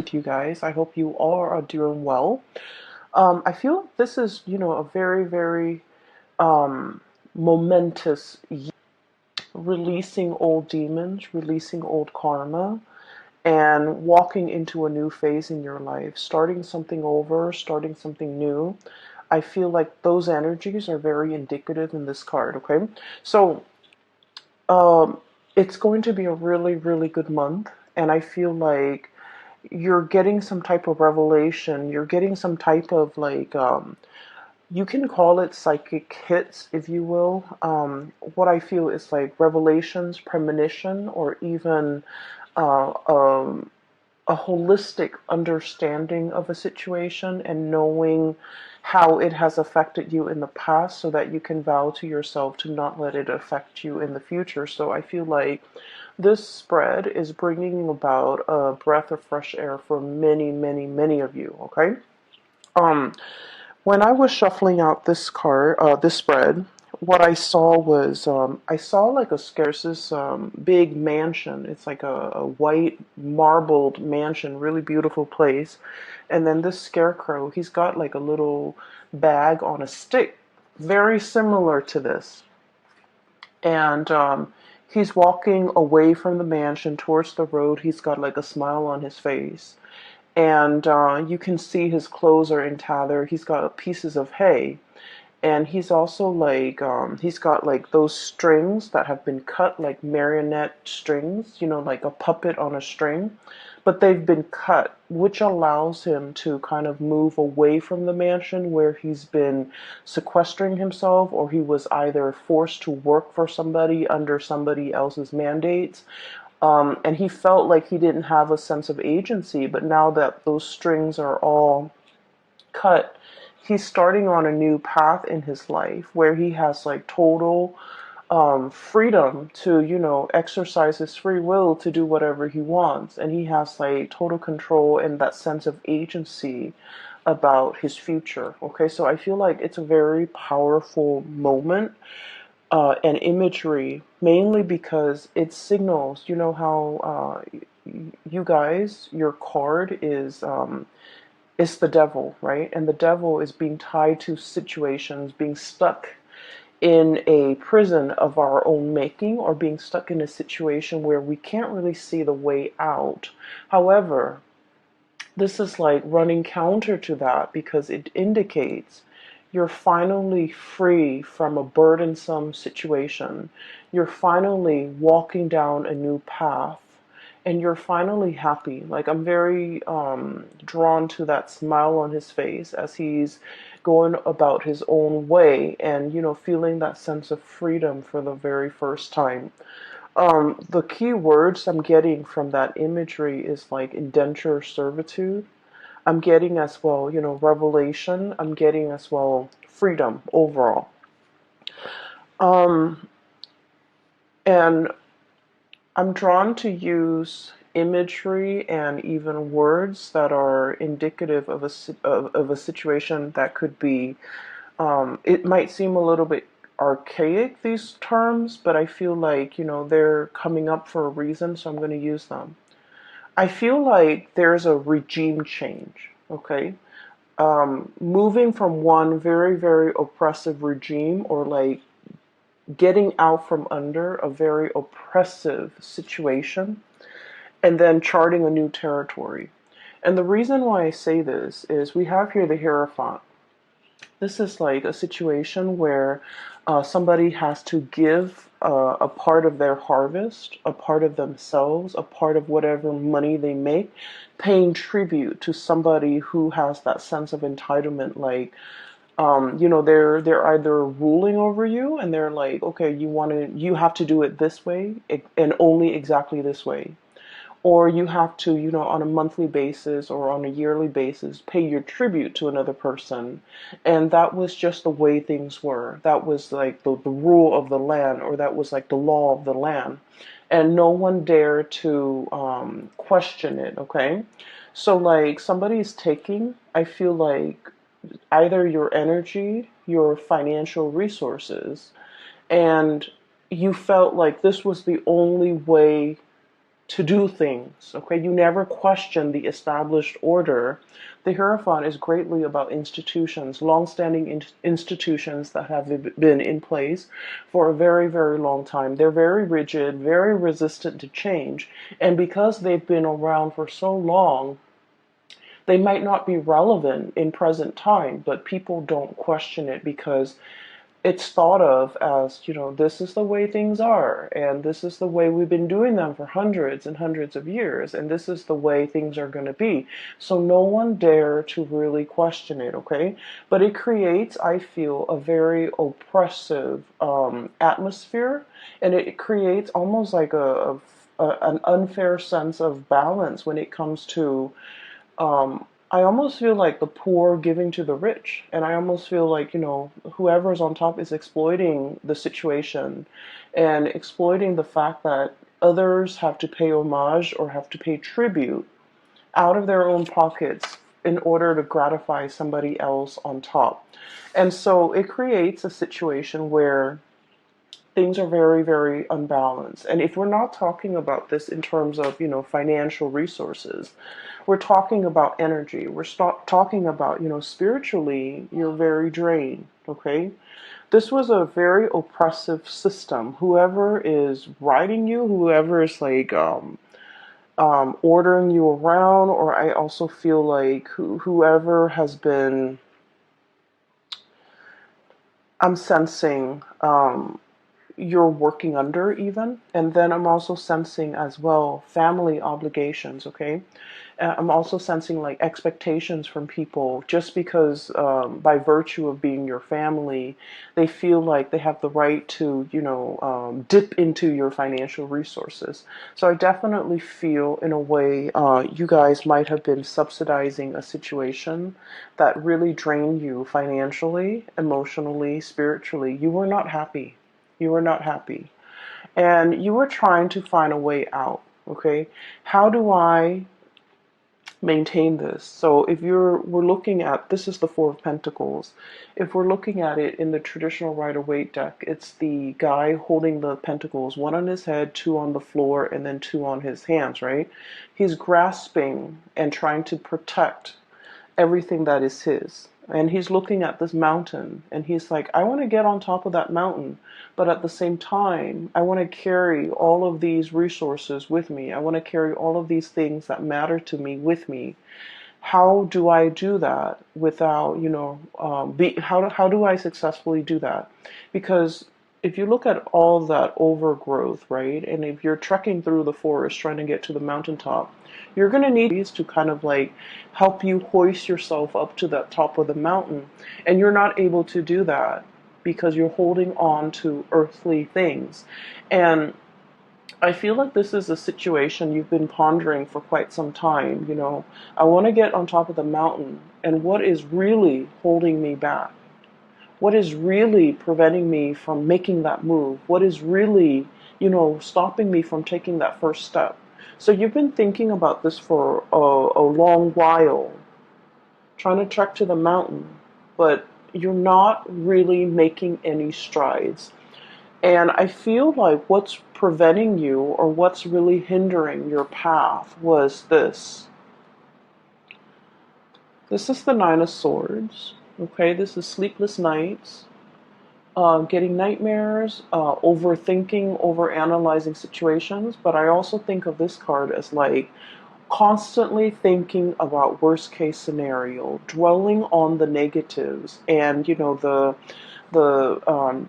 With you guys. I hope you all are doing well. I feel this is, a very, very momentous year. Releasing old demons, releasing old karma, and walking into a new phase in your life, starting something over, starting something new. I feel like those energies are very indicative in this card, okay? So, um, it's going to be a really, really good month, and I feel like you're getting some type of revelation. You're getting some type of you can call it psychic hits, if you will. What I feel is like revelations, premonition, or even uh, um, a holistic understanding of a situation and knowing how it has affected you in the past so that you can vow to yourself to not let it affect you in the future. So I feel like this spread is bringing about a breath of fresh air for many, many, many of you, okay? Um, when I was shuffling out this spread, what I saw was I saw like there's this big mansion. It's like a white marbled mansion, really beautiful place. And then this scarecrow, he's got like a little bag on a stick, very similar to this. And he's walking away from the mansion towards the road. He's got like a smile on his face, and you can see his clothes are in tather. He's got pieces of hay, and he's also like he's got like those strings that have been cut like marionette strings, like a puppet on a string, but they've been cut, which allows him to kind of move away from the mansion where he's been sequestering himself, or he was either forced to work for somebody under somebody else's mandates, and he felt like he didn't have a sense of agency. But now that those strings are all cut, he's starting on a new path in his life where he has like total freedom to, exercise his free will to do whatever he wants. And he has like total control and that sense of agency about his future. Okay, so I feel like it's a very powerful moment and imagery, mainly because it signals, how you guys, your card is the devil, right? And the devil is being tied to situations, being stuck in a prison of our own making, or being stuck in a situation where we can't really see the way out. However, this is like running counter to that because it indicates you're finally free from a burdensome situation. You're finally walking down a new path, and you're finally happy. Like, I'm very drawn to that smile on his face as he's going about his own way and, feeling that sense of freedom for the very first time. The key words I'm getting from that imagery is like indenture servitude. I'm getting as well, revelation. I'm getting as well freedom overall. Um, and I'm drawn to use imagery and even words that are indicative of of a situation that could be. It might seem a little bit archaic, these terms, but I feel like, they're coming up for a reason, so I'm going to use them. I feel like there's a regime change, okay? Moving from one very, very oppressive regime, or like getting out from under a very oppressive situation, and then charting a new territory. And the reason why I say this is we have here the Hierophant. This is like a situation where somebody has to give a part of their harvest, a part of themselves, a part of whatever money they make, paying tribute to somebody who has that sense of entitlement. Like, they're either ruling over you, and they're like, okay, you have to do it this way, and only exactly this way, or you have to, on a monthly basis or on a yearly basis, pay your tribute to another person. And that was just the way things were. That was like the rule of the land, or that was like the law of the land. And no one dared to question it, okay? So, like, somebody's taking, I feel like, either your energy, your financial resources, and you felt like this was the only way to do things. Okay, you never question the established order. The Hierophant is greatly about institutions, long-standing institutions that have been in place for a very, very long time. They're very rigid, very resistant to change, and because they've been around for so long, they might not be relevant in present time, but people don't question it because it's thought of as, this is the way things are, and this is the way we've been doing them for hundreds and hundreds of years, and this is the way things are going to be. So no one dare to really question it, okay? But it creates, I feel, a very oppressive atmosphere, and it creates almost like an unfair sense of balance when it comes to I almost feel like the poor giving to the rich. And I almost feel like, whoever's on top is exploiting the situation and exploiting the fact that others have to pay homage or have to pay tribute out of their own pockets in order to gratify somebody else on top. And so it creates a situation where things are very, very unbalanced. And if we're not talking about this in terms of, financial resources, we're talking about energy. We're talking about, spiritually, you're very drained, okay? This was a very oppressive system. Whoever is writing you, whoever is like ordering you around, or I also feel like whoever has been, I'm sensing, you're working under even. And then I'm also sensing as well family obligations, okay? I'm also sensing like expectations from people just because by virtue of being your family, they feel like they have the right to, dip into your financial resources. So I definitely feel in a way you guys might have been subsidizing a situation that really drained you financially, emotionally, spiritually. You were not happy. You were not happy. And you were trying to find a way out, okay? How do I maintain this? So if we're looking at, this is the Four of Pentacles. If we're looking at it in the traditional Rider-Waite deck, it's the guy holding the pentacles, one on his head, two on the floor, and then two on his hands, right? He's grasping and trying to protect everything that is his. And he's looking at this mountain and he's like, I want to get on top of that mountain, but at the same time, I want to carry all of these resources with me. I want to carry all of these things that matter to me with me. How do I do that without, how do I successfully do that? Because if you look at all that overgrowth, right, and if you're trekking through the forest trying to get to the mountaintop, you're going to need these to kind of like help you hoist yourself up to the top of the mountain. And you're not able to do that because you're holding on to earthly things. And I feel like this is a situation you've been pondering for quite some time. I want to get on top of the mountain, and what is really holding me back? What is really preventing me from making that move? What is really, stopping me from taking that first step? So you've been thinking about this for a long while, trying to trek to the mountain, but you're not really making any strides. And I feel like what's preventing you or what's really hindering your path was this. This is the Nine of Swords. Okay, this is sleepless nights, getting nightmares, overthinking, overanalyzing situations. But I also think of this card as like constantly thinking about worst case scenario, dwelling on the negatives, and the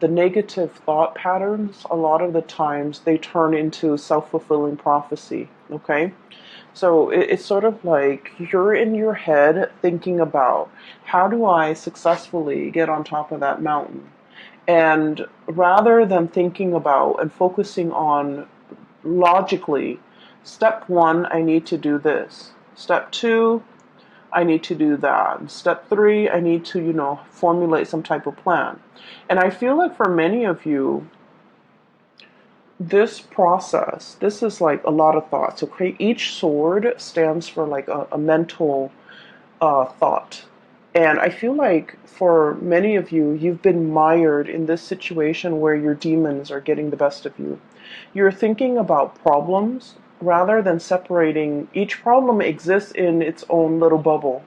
negative thought patterns. A lot of the times they turn into self-fulfilling prophecy. Okay. So it's sort of like you're in your head thinking about how do I successfully get on top of that mountain? And rather than thinking about and focusing on logically, step one, I need to do this. Step two, I need to do that. Step three, I need to, formulate some type of plan. And I feel like for many of you, this process, this is like a lot of thoughts, okay? Each sword stands for like a mental thought. And I feel like for many of you, you've been mired in this situation where your demons are getting the best of you. You're thinking about problems rather than separating, each problem exists in its own little bubble.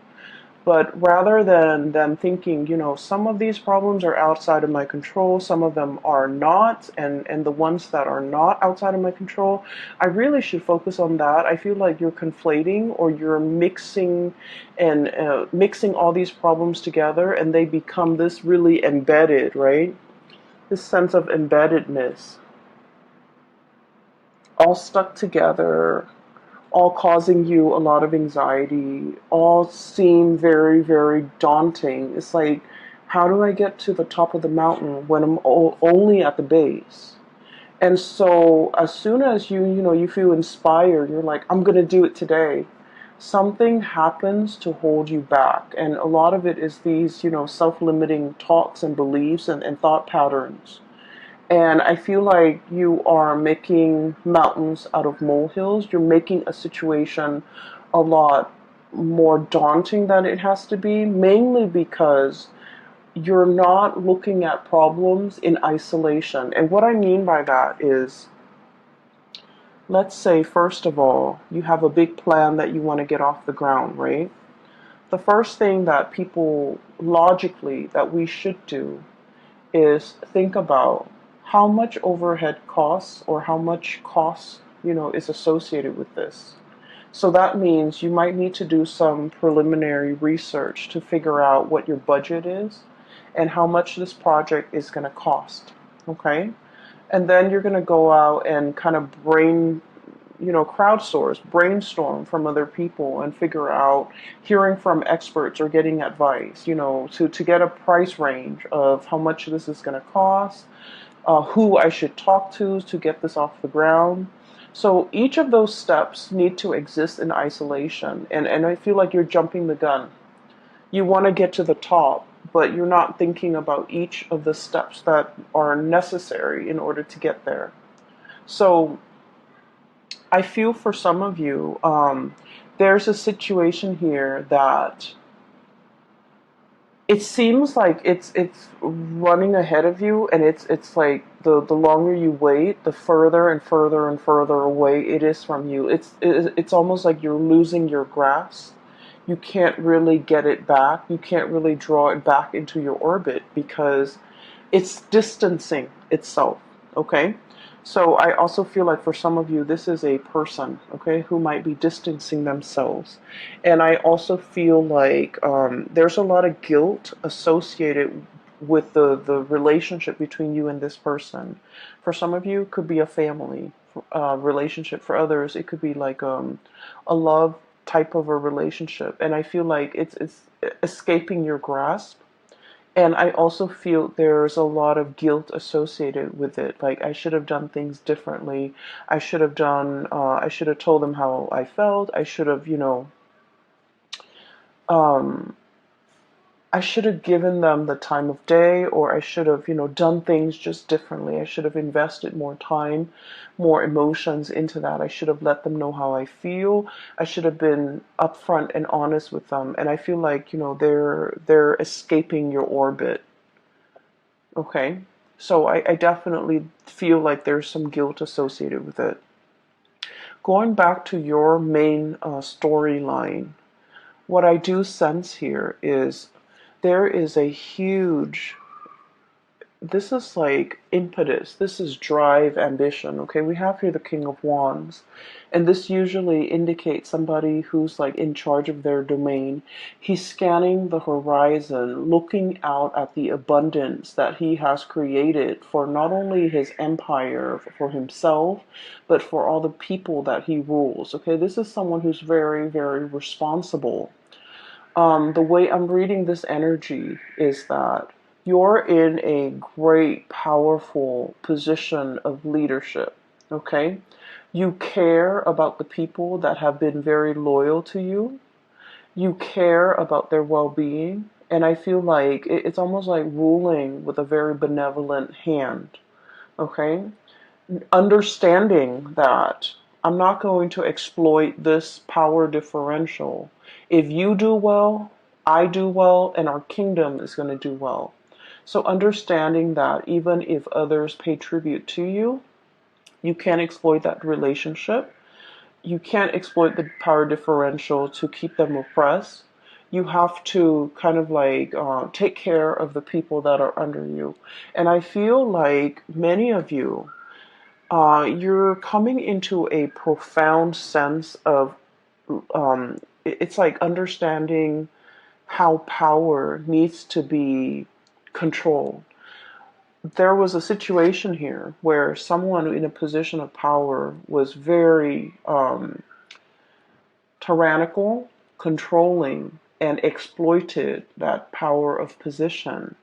But rather than them thinking, some of these problems are outside of my control, some of them are not, and the ones that are not outside of my control, I really should focus on that. I feel like you're conflating, or you're mixing and mixing all these problems together, and they become this really embedded, right? This sense of embeddedness, all stuck together, all causing you a lot of anxiety, all seem very, very daunting. It's like, how do I get to the top of the mountain when I'm only at the base? And so as soon as you feel inspired, you're like, I'm going to do it today. Something happens to hold you back. And a lot of it is these, self-limiting talks and beliefs and thought patterns. And I feel like you are making mountains out of molehills. You're making a situation a lot more daunting than it has to be, mainly because you're not looking at problems in isolation. And what I mean by that is, let's say, first of all, you have a big plan that you want to get off the ground, right? The first thing that people logically that we should do is think about how much overhead costs, or how much costs, is associated with this. So that means you might need to do some preliminary research to figure out what your budget is and how much this project is going to cost. Okay? And then you're going to go out and kind of crowdsource, brainstorm from other people and figure out, hearing from experts or getting advice, to get a price range of how much this is going to cost, who I should talk to get this off the ground. So each of those steps need to exist in isolation. And I feel like you're jumping the gun. You want to get to the top, but you're not thinking about each of the steps that are necessary in order to get there. So I feel for some of you, there's a situation here that it seems like it's running ahead of you, and it's like the longer you wait, the further and further and further away it is from you. It's almost like you're losing your grasp. You can't really get it back. You can't really draw it back into your orbit because it's distancing itself. Okay? So I also feel like for some of you, this is a person, okay, who might be distancing themselves. And I also feel like there's a lot of guilt associated with the relationship between you and this person. For some of you, it could be a family relationship. For others, it could be like a love type of a relationship. And I feel like it's escaping your grasp. And I also feel there's a lot of guilt associated with it. Like, I should have done things differently. I should have told them how I felt. I should have, um, I should have given them the time of day, or I should have, done things just differently. I should have invested more time, more emotions into that. I should have let them know how I feel. I should have been upfront and honest with them. And I feel like, they're escaping your orbit. Okay? So I definitely feel like there's some guilt associated with it. Going back to your main storyline, what I do sense here is there is a huge, this is like impetus, this is drive, ambition. Okay, we have here the King of Wands, and this usually indicates somebody who's like in charge of their domain. He's scanning the horizon, looking out at the abundance that he has created for not only his empire, for himself, but for all the people that he rules. Okay, this is someone who's very, very responsible. The way I'm reading this energy is that you're in a great, powerful position of leadership, okay? You care about the people that have been very loyal to you. You care about their well-being. And I feel like it's almost like ruling with a very benevolent hand, okay? Understanding that I'm not going to exploit this power differential. If you do well, I do well, and our kingdom is going to do well. So understanding that even if others pay tribute to you, you can't exploit that relationship. you can't exploit the power differential to keep them oppressed. You have to kind of like take care of the people that are under you. And I feel like many of you, you're coming into a profound sense of, it's like understanding how power needs to be controlled. There was a situation here where someone in a position of power was very tyrannical, controlling, and exploited that power of position.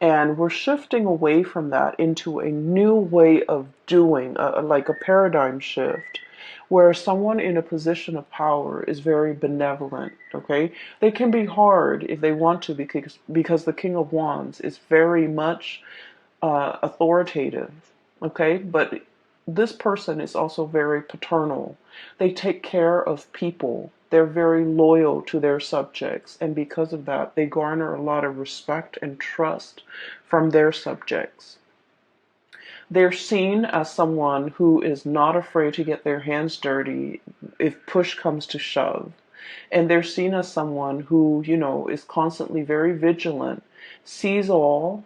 And we're shifting away from that into a new way of doing, like a paradigm shift, where someone in a position of power is very benevolent, okay? They can be hard if they want to because the King of Wands is very much authoritative, okay? But this person is also very paternal. They take care of people. They're very loyal to their subjects, and because of that, they garner a lot of respect and trust from their subjects. They're seen as someone who is not afraid to get their hands dirty if push comes to shove. And they're seen as someone who, is constantly very vigilant, sees all,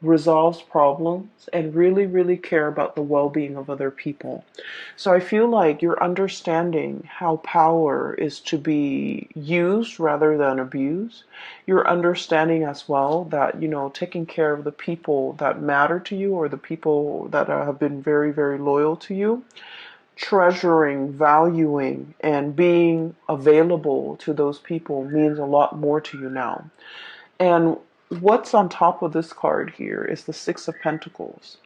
resolves problems, and really, really care about the well-being of other people. So I feel like you're understanding how power is to be used rather than abused. You're understanding as well that, taking care of the people that matter to you or the people that have been very, very loyal to you, treasuring, valuing, and being available to those people means a lot more to you now. And what's on top of this card here is the Six of Pentacles.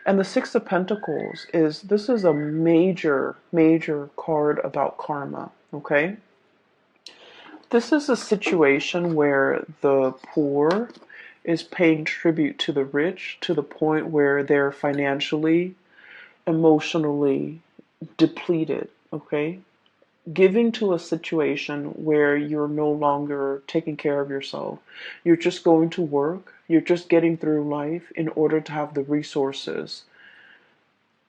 And the Six of Pentacles this is a major, major card about karma, okay? This is a situation where the poor is paying tribute to the rich to the point where they're financially, emotionally depleted, okay? Giving to a situation where you're no longer taking care of yourself. You're just going to work. You're just getting through life in order to have the resources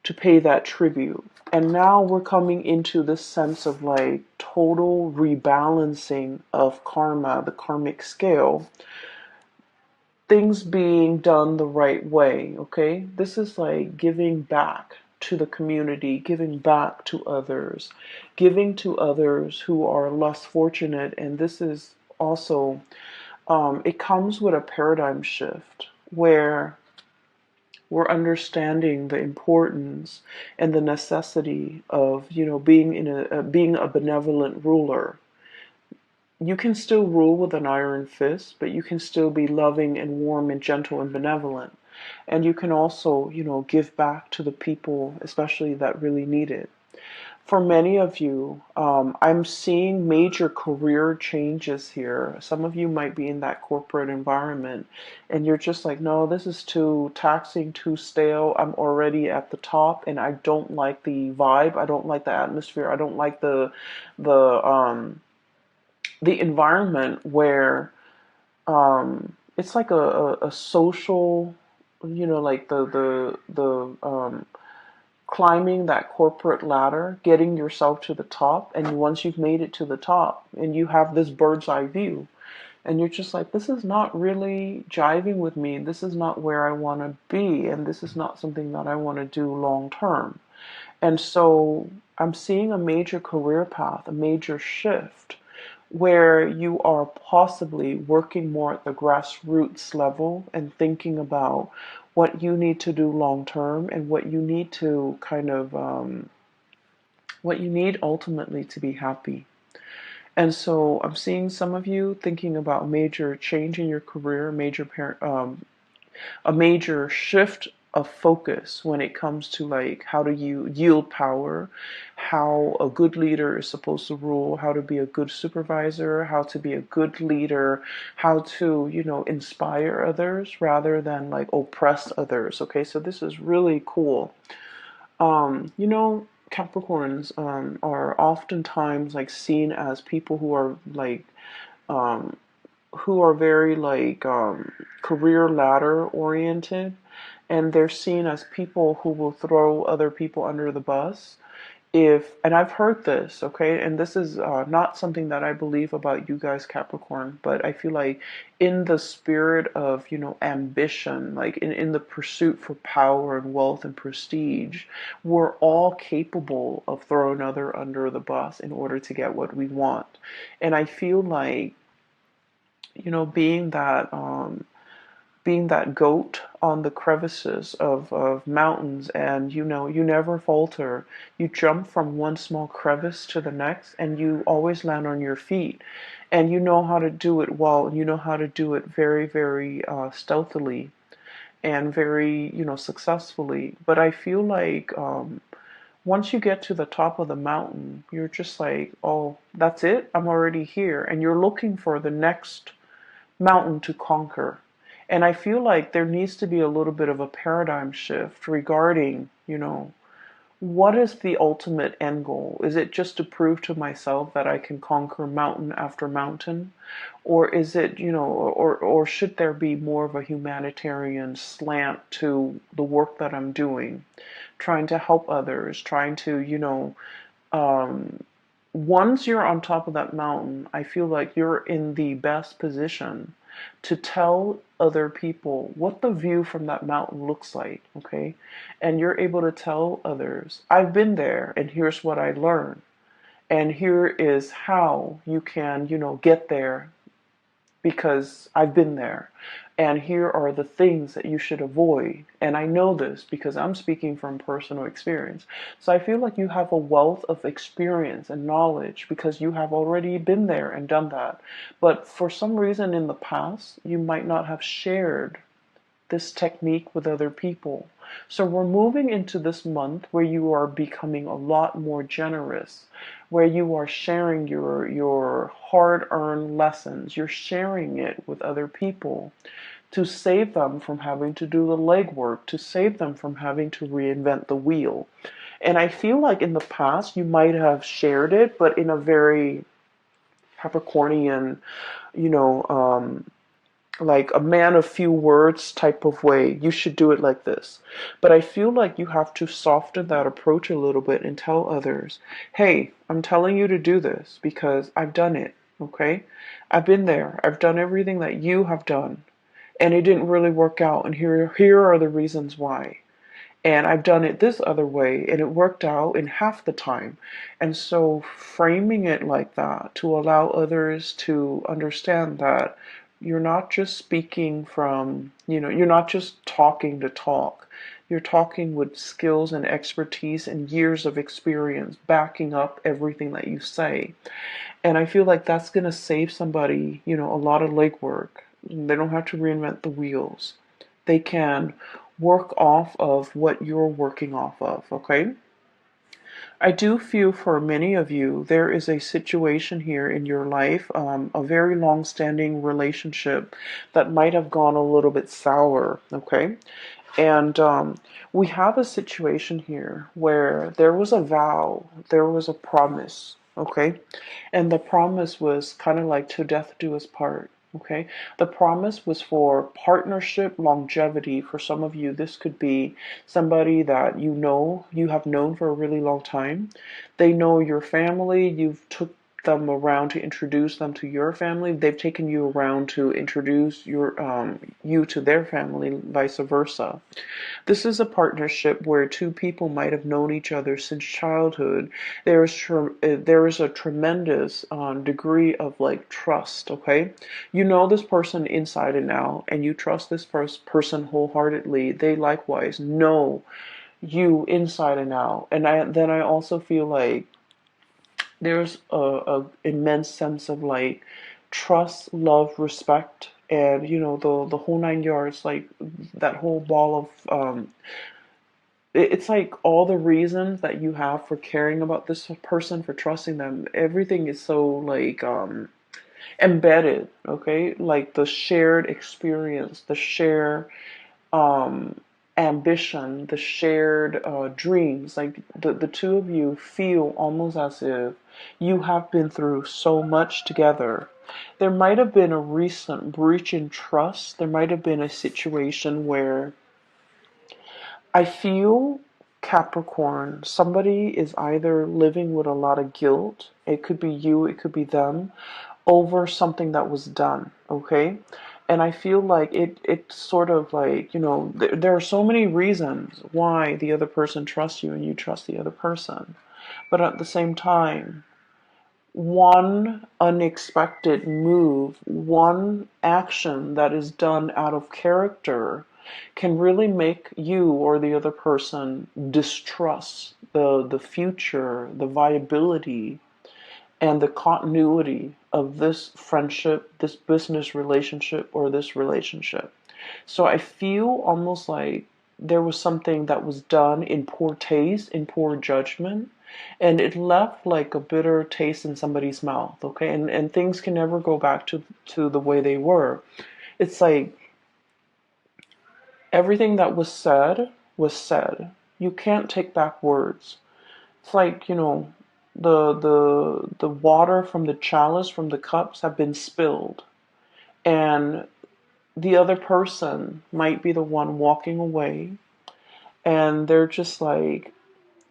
to pay that tribute. And now we're coming into this sense of like total rebalancing of karma, the karmic scale. Things being done the right way, okay? This is like giving back to the community, giving back to others, giving to others who are less fortunate. And this is also, it comes with a paradigm shift where we're understanding the importance and the necessity of, being a benevolent ruler. You can still rule with an iron fist, but you can still be loving and warm and gentle and benevolent. And you can also, give back to the people, especially that really need it. For many of you, I'm seeing major career changes here. Some of you might be in that corporate environment and you're just like, no, this is too taxing, too stale. I'm already at the top and I don't like the vibe. I don't like the atmosphere. I don't like the environment where it's like a social, like the climbing that corporate ladder, getting yourself to the top, and once you've made it to the top, and you have this bird's eye view, and you're just like, this is not really jiving with me. This is not where I want to be, and this is not something that I want to do long term. And so I'm seeing a major career path, a major shift where you are possibly working more at the grassroots level and thinking about what you need to do long term and what you need to kind of, what you need ultimately to be happy. And so I'm seeing some of you thinking about a major change in your career, a major shift of focus when it comes to like how do you yield power, how a good leader is supposed to rule, how to be a good supervisor, how to be a good leader, how to, inspire others rather than like oppress others. Okay, so this is really cool. Capricorns are oftentimes like seen as people who are like who are very like career ladder oriented, and they're seen as people who will throw other people under the bus and I've heard this, okay, and this is not something that I believe about you guys, Capricorn, but I feel like in the spirit of, ambition, like in the pursuit for power and wealth and prestige, we're all capable of throwing other under the bus in order to get what we want. And I feel like, being that goat on the crevices of mountains, and you never falter. You jump from one small crevice to the next, and you always land on your feet, and you know how to do it well, and you know how to do it very, very stealthily and very, successfully. But I feel like once you get to the top of the mountain, you're just like, oh, that's it, I'm already here, and you're looking for the next mountain to conquer. And I feel like there needs to be a little bit of a paradigm shift regarding, what is the ultimate end goal? Is it just to prove to myself that I can conquer mountain after mountain? Or is it, or should there be more of a humanitarian slant to the work that I'm doing? Trying to help others, trying to, um, once you're on top of that mountain, I feel like you're in the best position to tell other people what the view from that mountain looks like, okay? And you're able to tell others, I've been there and here's what I learned. And here is how you can, get there because I've been there. And here are the things that you should avoid. And I know this because I'm speaking from personal experience. So I feel like you have a wealth of experience and knowledge because you have already been there and done that. But for some reason in the past, you might not have shared this technique with other people. So we're moving into this month where you are becoming a lot more generous, where you are sharing your hard-earned lessons. You're sharing it with other people to save them from having to do the legwork, to save them from having to reinvent the wheel. And I feel like in the past you might have shared it, but in a very Capricornian, you know, like a man of few words type of way. You should do it like this. But I feel like you have to soften that approach a little bit and tell others, hey, I'm telling you to do this because I've done it, okay? I've been there. I've done everything that you have done, and it didn't really work out, and here are the reasons why. And I've done it this other way, and it worked out in half the time. And so framing it like that to allow others to understand that you're not just speaking from, you're not just talking to talk. You're talking with skills and expertise and years of experience backing up everything that you say. And I feel like that's going to save somebody, a lot of legwork. They don't have to reinvent the wheels. They can work off of what you're working off of, okay? I do feel for many of you, there is a situation here in your life, a very long-standing relationship that might have gone a little bit sour, okay? And we have a situation here where there was a vow, there was a promise, okay? And the promise was kind of like to death do us part. Okay, the promise was for partnership longevity. For some of you, this could be somebody that you have known for a really long time. They know your family. You've took them around to introduce them to your family. They've taken you around to introduce you to their family, vice versa. This is a partnership where two people might have known each other since childhood. There is a tremendous degree of like trust. Okay, you know this person inside and out, and you trust this person wholeheartedly. They likewise know you inside and out. And I also feel like there's a immense sense of like trust, love, respect, and the whole nine yards, like that whole ball of it's like all the reasons that you have for caring about this person, for trusting them. Everything is so like embedded, okay? Like the shared experience, the shared um, ambition, the shared dreams. Like the two of you feel almost as if you have been through so much together. There might have been a recent breach in trust. There might have been a situation where I feel Capricorn, somebody is either living with a lot of guilt, it could be you, it could be them, over something that was done, okay? And I feel like it's sort of like, there are so many reasons why the other person trusts you and you trust the other person. But at the same time, one unexpected move, one action that is done out of character can really make you or the other person distrust the future, the viability, and the continuity of this friendship, this business relationship, or this relationship. So I feel almost like there was something that was done in poor taste, in poor judgment, and it left like a bitter taste in somebody's mouth, okay? And things can never go back to the way they were. It's like everything that was said was said. You can't take back words. It's like, the water from the chalice, from the cups have been spilled. And the other person might be the one walking away, and they're just like,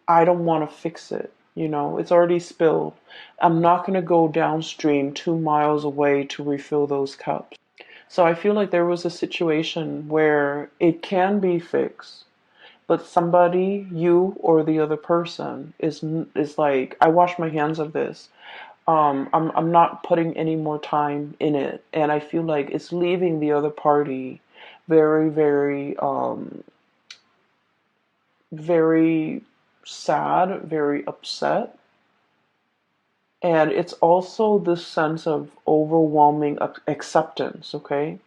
I don't want to fix it. It's already spilled. I'm not going to go downstream 2 miles away to refill those cups. So I feel like there was a situation where it can be fixed, but somebody, you or the other person, is like, I wash my hands of this. I'm not putting any more time in it, and I feel like it's leaving the other party very, very, very sad, very upset. And it's also this sense of overwhelming acceptance, okay?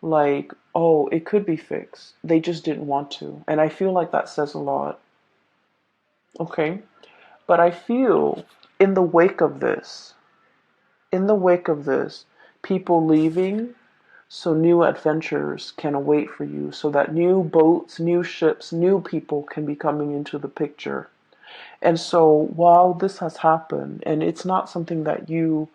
Like, oh, it could be fixed. They just didn't want to. And I feel like that says a lot, okay? But I feel in the wake of this, in the wake of this, people leaving so new adventures can await for you, so that new boats, new ships, new people can be coming into the picture. And so while this has happened, and it's not something that you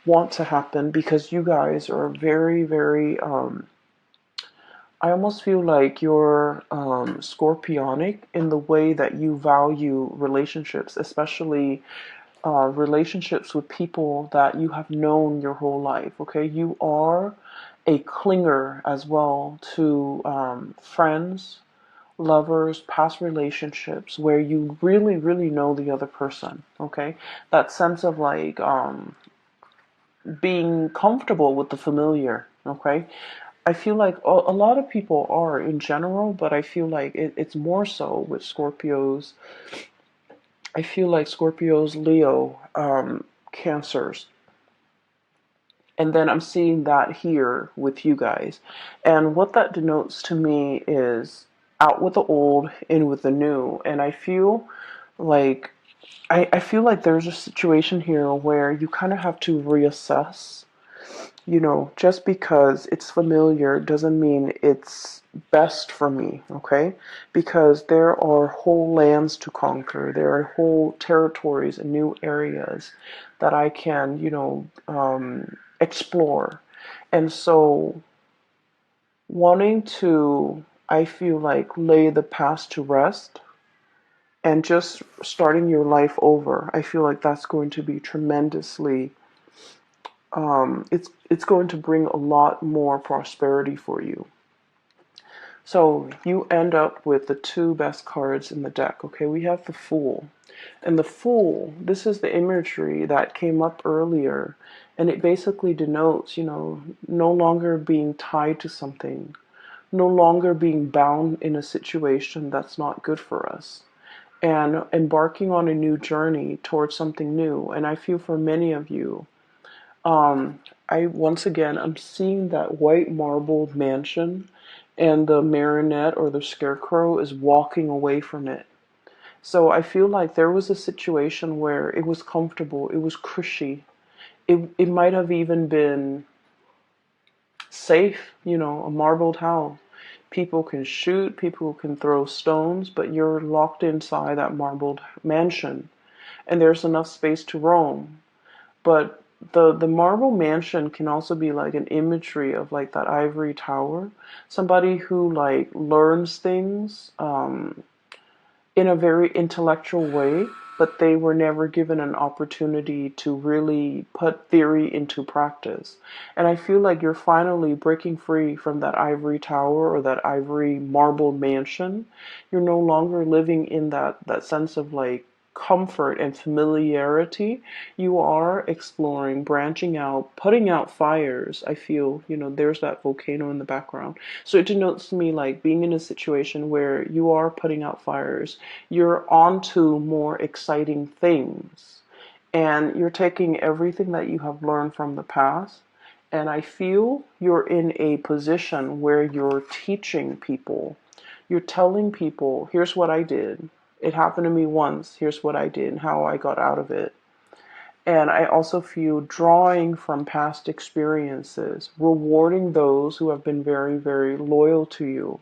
want to happen because you guys are very, very, I almost feel like you're scorpionic in the way that you value relationships, especially relationships with people that you have known your whole life, okay? You are a clinger as well to friends, lovers, past relationships where you really, really know the other person, okay? That sense of like being comfortable with the familiar, okay? I feel like a lot of people are in general, but I feel like it's more so with Scorpios. I feel like Scorpios, Leo, Cancers. And then I'm seeing that here with you guys. And what that denotes to me is out with the old, in with the new. And I feel like I feel like there's a situation here where you kind of have to reassess. Just because it's familiar doesn't mean it's best for me, okay? Because there are whole lands to conquer, there are whole territories and new areas that I can, explore. And so, wanting to, I feel like, lay the past to rest and just starting your life over, I feel like that's going to be tremendously it's going to bring a lot more prosperity for you. So you end up with the two best cards in the deck. Okay, we have the Fool. And the Fool, this is the imagery that came up earlier. And it basically denotes, no longer being tied to something, no longer being bound in a situation that's not good for us, and embarking on a new journey towards something new. And I feel for many of you, I once again, I'm seeing that white marbled mansion, and the marionette or the scarecrow is walking away from it. So I feel like there was a situation where it was comfortable, it was cushy. It might have even been safe, a marbled house. People can shoot, people can throw stones, but you're locked inside that marbled mansion, and there's enough space to roam. But the marble mansion can also be like an imagery of like that ivory tower, somebody who like learns things, in a very intellectual way, but they were never given an opportunity to really put theory into practice. And I feel like you're finally breaking free from that ivory tower or that ivory marble mansion. You're no longer living in that sense of like comfort and familiarity. You are exploring, branching out, putting out fires. I feel, there's that volcano in the background. So it denotes to me like being in a situation where you are putting out fires. You're onto more exciting things. And you're taking everything that you have learned from the past. And I feel you're in a position where you're teaching people. You're telling people, here's what I did. It happened to me once. Here's what I did and how I got out of it. And I also feel drawing from past experiences, rewarding those who have been very, very loyal to you,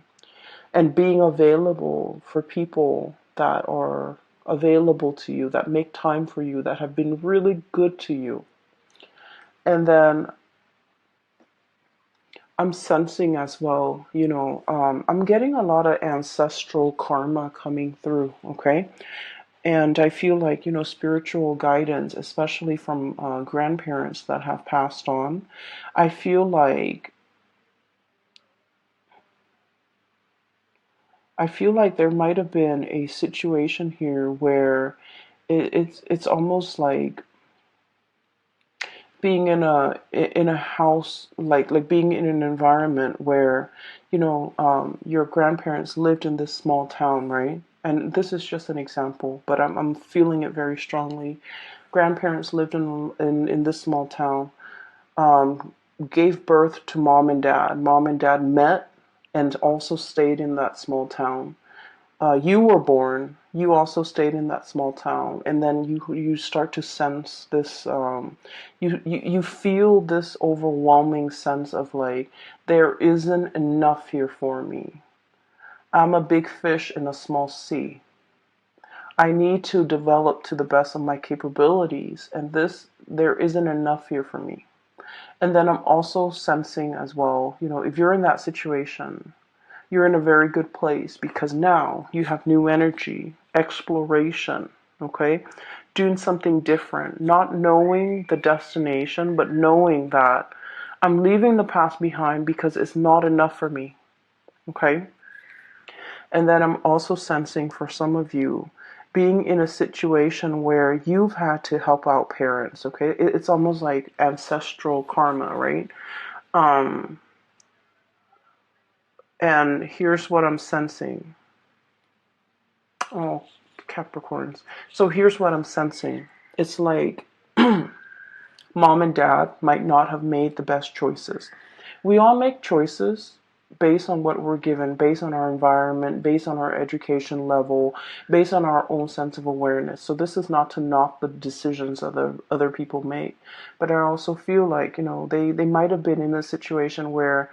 and being available for people that are available to you, that make time for you, that have been really good to you. And then I'm sensing as well, I'm getting a lot of ancestral karma coming through, okay? And I feel like, spiritual guidance, especially from grandparents that have passed on, I feel like there might have been a situation here where it's almost like being in a house, like being in an environment where your grandparents lived in this small town, right? And this is just an example, but I'm feeling it very strongly. Grandparents lived in this small town, um, gave birth to mom and dad. Mom and dad met and also stayed in that small town. You were born, you also stayed in that small town, and then you start to sense this. You feel this overwhelming sense of like there isn't enough here for me. I'm a big fish in a small sea. I need to develop to the best of my capabilities, and there isn't enough here for me. And then I'm also sensing as well, if you're in that situation, you're in a very good place because now you have new energy, exploration, okay? Doing something different, not knowing the destination, but knowing that I'm leaving the past behind because it's not enough for me, okay? And then I'm also sensing for some of you being in a situation where you've had to help out parents, okay? It's almost like ancestral karma, right? Um, and here's what I'm sensing. Oh, Capricorns. So here's what I'm sensing. It's like mom and dad might not have made the best choices. We all make choices based on what we're given, based on our environment, based on our education level, based on our own sense of awareness. So this is not to knock the decisions other people make. But I also feel like, they might have been in a situation where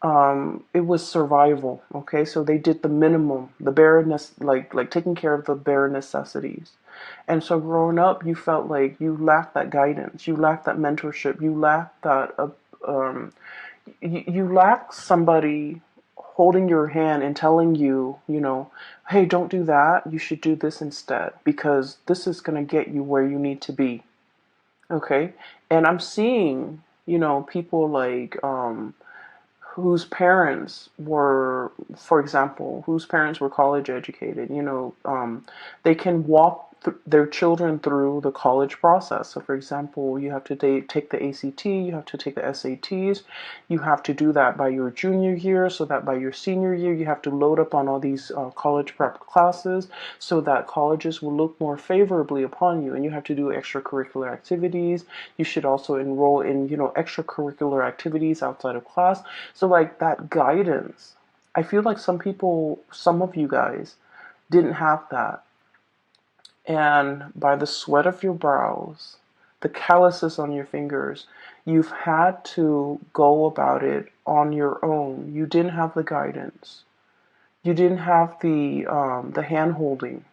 it was survival. Okay, so they did the minimum, the bare like taking care of the bare necessities. And so growing up, you felt like you lacked that guidance, you lacked that mentorship, you lacked that um, you lacked somebody holding your hand and telling you, hey, don't do that. You should do this instead because this is going to get you where you need to be. Okay, and I'm seeing, people like whose parents were, for example, whose parents were college educated, they can walk their children through the college process. So, for example, you have to take the ACT, you have to take the SATs, you have to do that by your junior year, so that by your senior year, you have to load up on all these college prep classes so that colleges will look more favorably upon you. And you have to do extracurricular activities. You should also enroll in, extracurricular activities outside of class. So, like that guidance, I feel like some of you guys didn't have that. And by the sweat of your brows, the calluses on your fingers, you've had to go about it on your own. You didn't have the guidance. You didn't have the hand holding.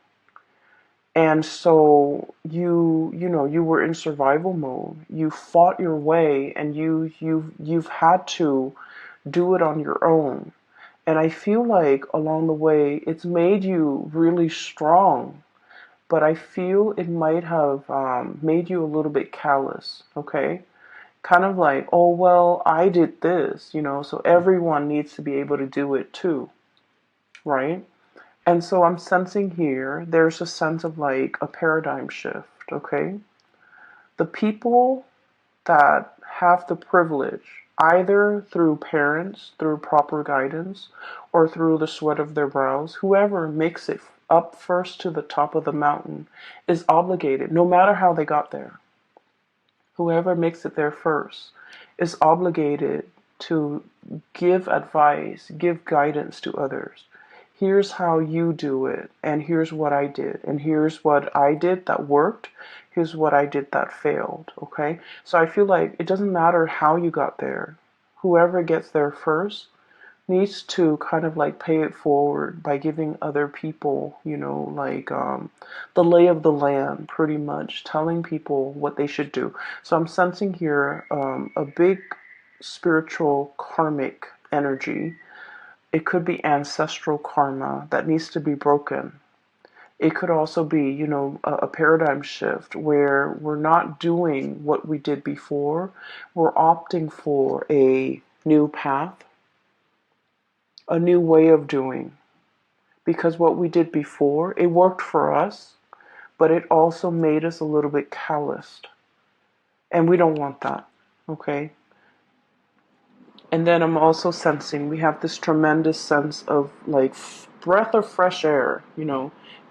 And so you were in survival mode. You fought your way, and you've had to do it on your own. And I feel like along the way, it's made you really strong, but I feel it might have made you a little bit callous, okay? Kind of like, oh, well, I did this, so everyone needs to be able to do it too, right? And so I'm sensing here, there's a sense of like a paradigm shift, okay? The people that have the privilege, either through parents, through proper guidance, or through the sweat of their brows, whoever makes it up first to the top of the mountain is obligated, no matter how they got there. Whoever makes it there first is obligated to give advice, give guidance to others. Here's how you do it, and here's what I did, and here's what I did that worked, here's what I did that failed, okay? So I feel like it doesn't matter how you got there. Whoever gets there first needs to kind of like pay it forward by giving other people, like the lay of the land, pretty much telling people what they should do. So I'm sensing here a big spiritual karmic energy. It could be ancestral karma that needs to be broken. It could also be, a paradigm shift where we're not doing what we did before. We're opting for a new path, a new way of doing. Because what we did before, it worked for us, but it also made us a little bit calloused. And we don't want that, okay? And then I'm also sensing we have this tremendous sense of like breath of fresh air,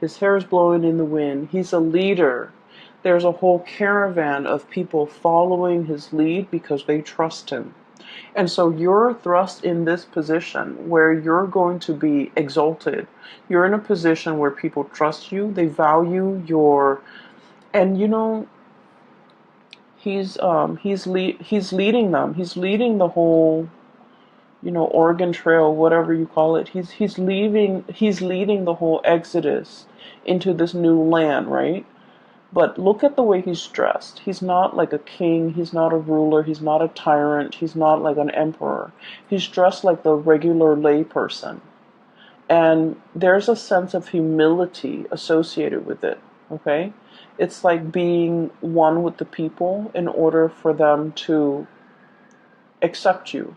His hair is blowing in the wind. He's a leader. There's a whole caravan of people following his lead because they trust him. And so you're thrust in this position where you're going to be exalted. You're in a position where people trust you. They value your, and he's leading them. He's leading the whole, Oregon Trail, whatever you call it. He's leading the whole exodus into this new land, right? But look at the way he's dressed. He's not like a king. He's not a ruler. He's not a tyrant. He's not like an emperor. He's dressed like the regular layperson. And there's a sense of humility associated with it, okay? It's like being one with the people in order for them to accept you.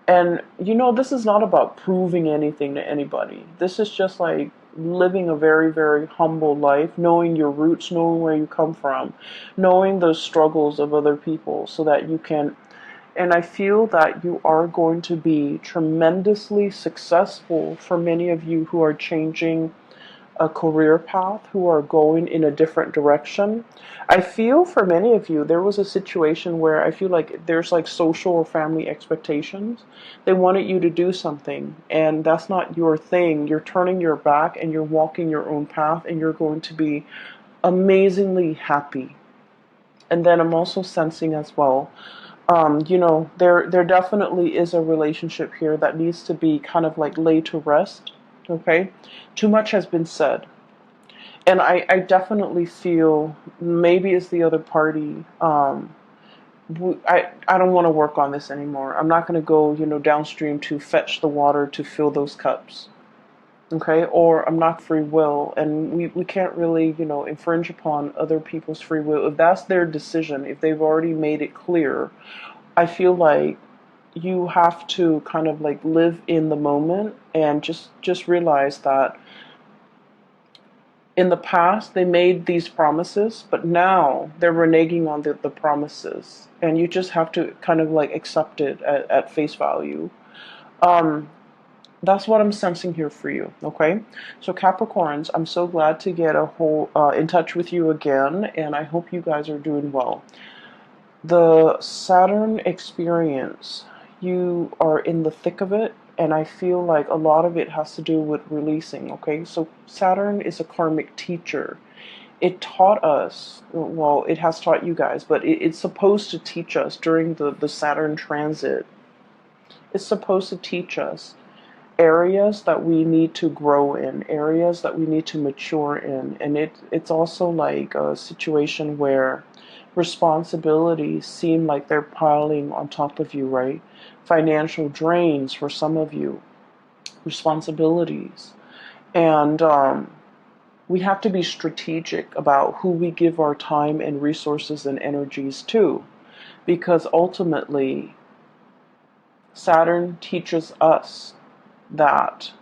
And this is not about proving anything to anybody. This is just like living a very, very humble life, knowing your roots, knowing where you come from, knowing the struggles of other people so that you can. And I feel that you are going to be tremendously successful for many of you who are changing a career path, who are going in a different direction. I feel for many of you, there was a situation where I feel like there's like social or family expectations. They wanted you to do something, and that's not your thing. You're turning your back and you're walking your own path, and you're going to be amazingly happy. And then I'm also sensing as well, there definitely is a relationship here that needs to be kind of like laid to rest. Okay, too much has been said, and I definitely feel maybe it's the other party. I don't want to work on this anymore. I'm not going to go downstream to fetch the water to fill those cups. Okay, or I'm not free will, and we can't really infringe upon other people's free will if that's their decision. If they've already made it clear, I feel like you have to kind of like live in the moment and just realize that in the past they made these promises, but now they're reneging on the promises, and you just have to kind of like accept it at face value. That's what I'm sensing here for you, okay? So Capricorns, I'm so glad to get in touch with you again, and I hope you guys are doing well. The Saturn experience, you are in the thick of it, and I feel like a lot of it has to do with releasing, okay? So Saturn is a karmic teacher. It taught us, well, it has taught you guys, but it's supposed to teach us during the Saturn transit. It's supposed to teach us areas that we need to grow in, areas that we need to mature in. And it's also like a situation where responsibilities seem like they're piling on top of you, right? Financial drains for some of you. responsibilities. And we have to be strategic about who we give our time and resources and energies to, because ultimately Saturn teaches us that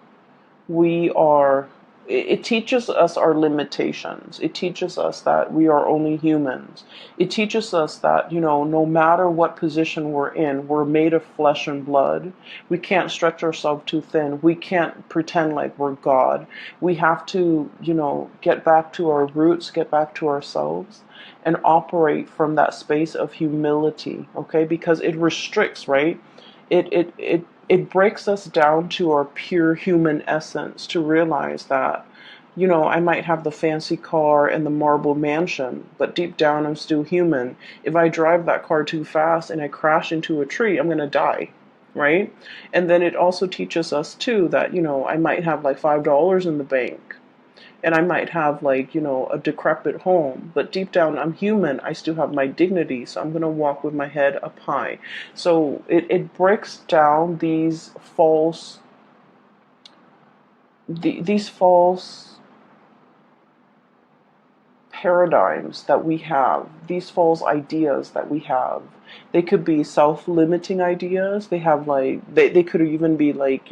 we are, it teaches us our limitations. It teaches us that we are only humans. It teaches us that, no matter what position we're in, we're made of flesh and blood. We can't stretch ourselves too thin. We can't pretend like we're God. We have to, get back to our roots, get back to ourselves, and operate from that space of humility, okay? Because it restricts, right? It breaks us down to our pure human essence to realize that, I might have the fancy car and the marble mansion, but deep down I'm still human. If I drive that car too fast and I crash into a tree, I'm going to die, right? And then it also teaches us too that, I might have like $5 in the bank, and I might have like, a decrepit home, but deep down I'm human. I still have my dignity, so I'm going to walk with my head up high. So it breaks down these false paradigms that we have, these false ideas that we have. They could be self-limiting ideas. They have like, they could even be like,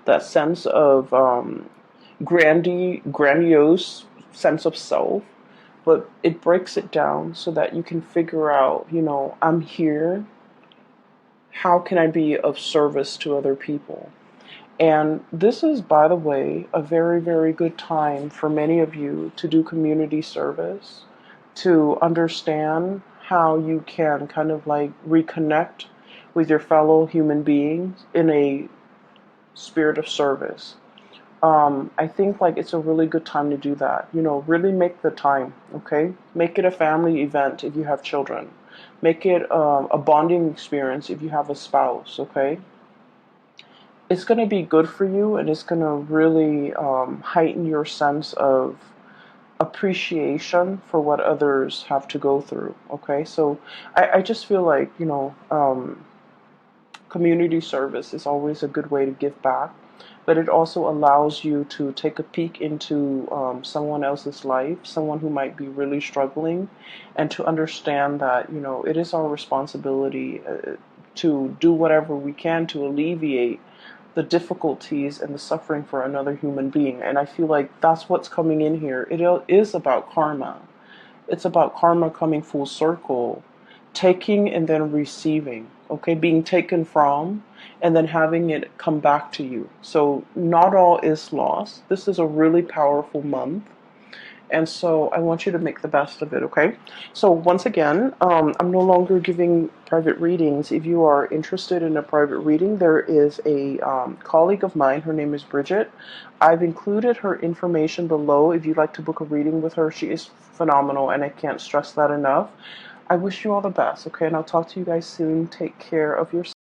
that sense of grandiose sense of self, but it breaks it down so that you can figure out, I'm here. How can I be of service to other people? And this is, by the way, a very, very good time for many of you to do community service, to understand how you can kind of like reconnect with your fellow human beings in a spirit of service. I think like it's a really good time to do that. Really make the time, okay? Make it a family event if you have children. Make it a bonding experience if you have a spouse, okay? It's going to be good for you, and it's going to really heighten your sense of appreciation for what others have to go through, okay? So I just feel like, community service is always a good way to give back, but it also allows you to take a peek into someone else's life, someone who might be really struggling, and to understand that, it is our responsibility to do whatever we can to alleviate the difficulties and the suffering for another human being. And I feel like that's what's coming in here. It is about karma. It's about karma coming full circle, taking and then receiving, okay? Being taken from and then having it come back to you. So not all is lost. This is a really powerful month. And so I want you to make the best of it, okay? So once again, I'm no longer giving private readings. If you are interested in a private reading, there is a colleague of mine. Her name is Bridget. I've included her information below if you'd like to book a reading with her. She is phenomenal, and I can't stress that enough. I wish you all the best, okay? And I'll talk to you guys soon. Take care of yourself.